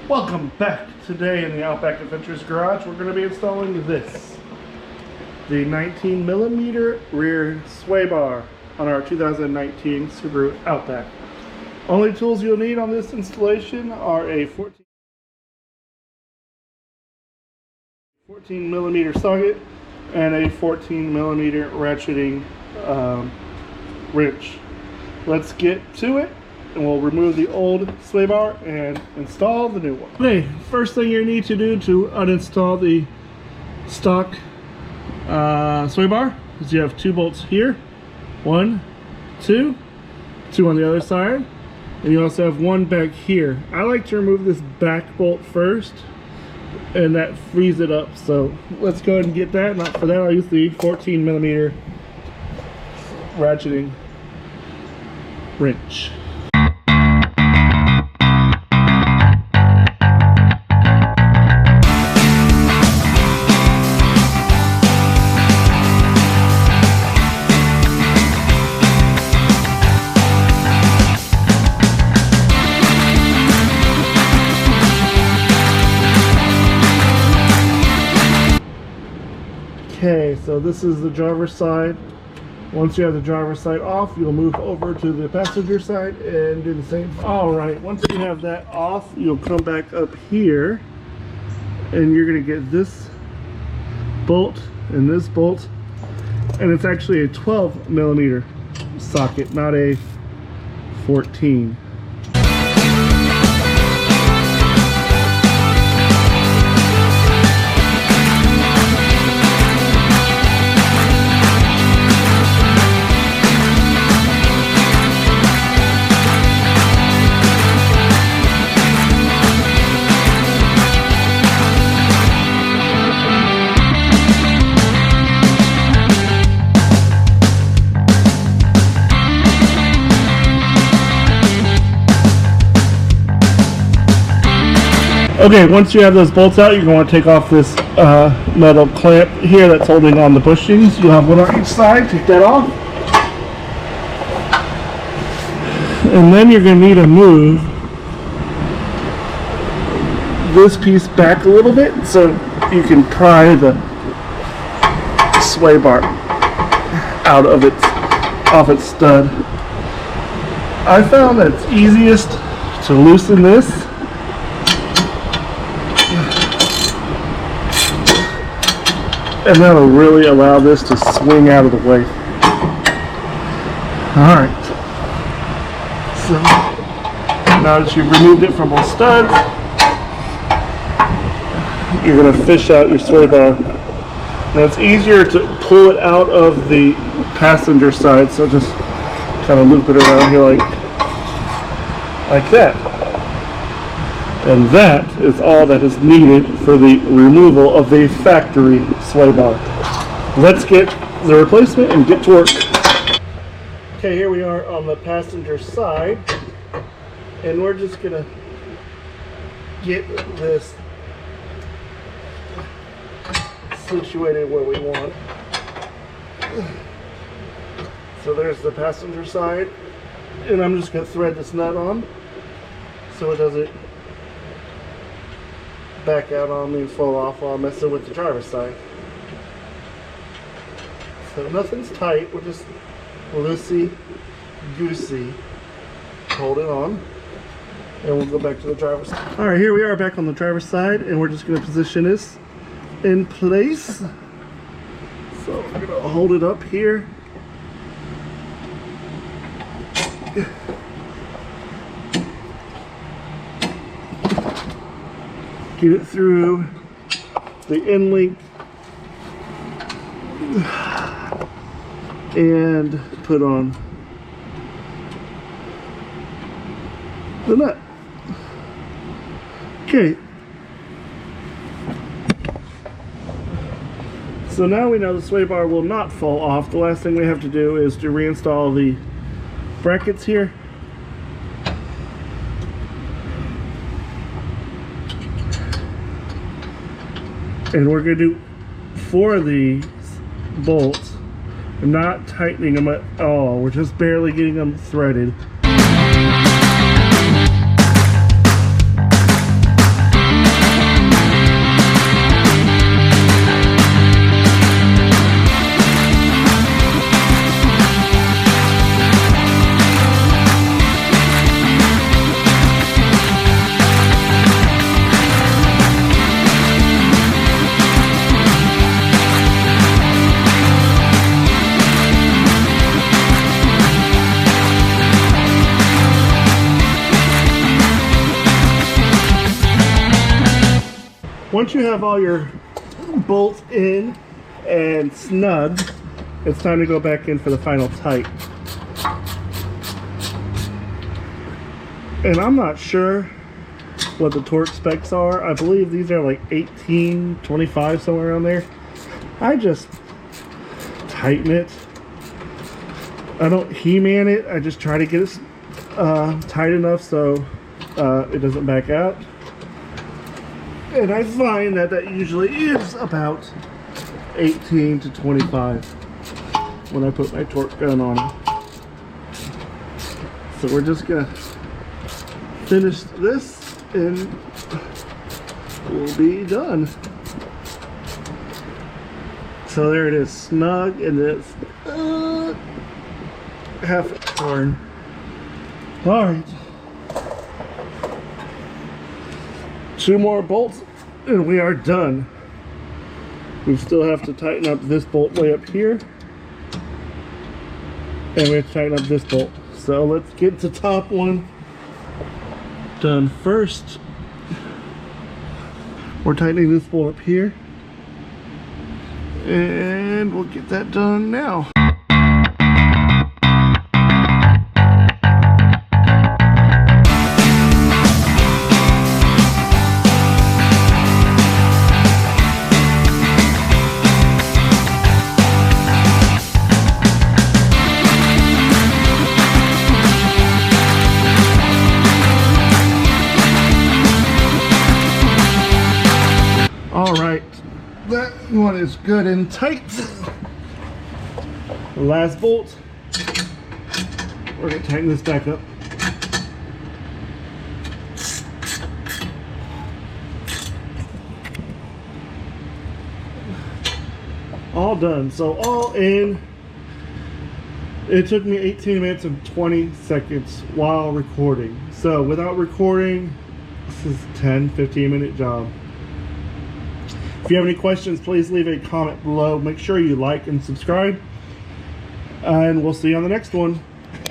Welcome back. Today in the Outback Adventures garage, we're going to be installing this. The 19mm rear sway bar on our 2019 Subaru Outback. Only tools you'll need on this installation are a 14mm socket and a 14mm ratcheting wrench. Let's get to it, and we'll remove the old sway bar and install the new one. Okay, first thing you need to do to uninstall the stock sway bar is you have two bolts here. One, two on the other side, and you also have one back here. I like to remove this back bolt first, and that frees it up. So let's go ahead and get that. Not for that, I'll use the 14mm ratcheting wrench. Okay, so this is the driver's side. Once you have the driver's side off, you'll move over to the passenger side and do the same. Alright, once you have that off, you'll come back up here and you're going to get this bolt and this bolt, and it's actually a 12mm socket, not a 14. Okay, once you have those bolts out, you're going to take off this metal clamp here that's holding on the bushings. You'll have one on each side. Take that off. And then you're going to need to move this piece back a little bit so you can pry the sway bar out of off its stud. I found that it's easiest to loosen this and that'll really allow this to swing out of the way. Alright. So, now that you've removed it from both studs, you're going to fish out your sway bar. Now it's easier to pull it out of the passenger side, so just kind of loop it around here like that. And that is all that is needed for the removal of the factory sway bar. Let's get the replacement and get to work. Okay, here we are on the passenger side, and we're just gonna get this situated where we want. So there's the passenger side, and I'm just gonna thread this nut on so it doesn't back out on me and fall off while I'm messing with the driver's side. So nothing's tight, we're just loosey-goosey. Hold it on, and we'll go back to the driver's side. Alright, here we are back on the driver's side, and we're just going to position this in place. So I'm going to hold it up here. Get it through the end link and put on the nut. Okay. So now we know the sway bar will not fall off. The last thing we have to do is to reinstall the brackets here. And we're going to do 4 of these bolts. I'm not tightening them at all. We're just barely getting them threaded. Once you have all your bolts in and snug, it's time to go back in for the final tight. And I'm not sure what the torque specs are. I believe these are like 18, 25, somewhere around there. I just tighten it. I don't He-Man it. I just try to get it tight enough so it doesn't back out. And I find that that usually is about 18 to 25 when I put my torque gun on it. So we're just gonna finish this and we'll be done. So there it is, snug, and it's half a turn. All right, 2 more bolts and we are done. We still have to tighten up this bolt way up here, and we have to tighten up this bolt. So let's get the top one done first. We're tightening this bolt up here, and we'll get that done now. Alright, that one is good and tight. The last bolt, we're going to tighten this back up. All done. So all in, it took me 18 minutes and 20 seconds while recording. So without recording, this is a 10-15 minute job. If you have any questions, please leave a comment below. Make sure you like and subscribe, and we'll see you on the next one.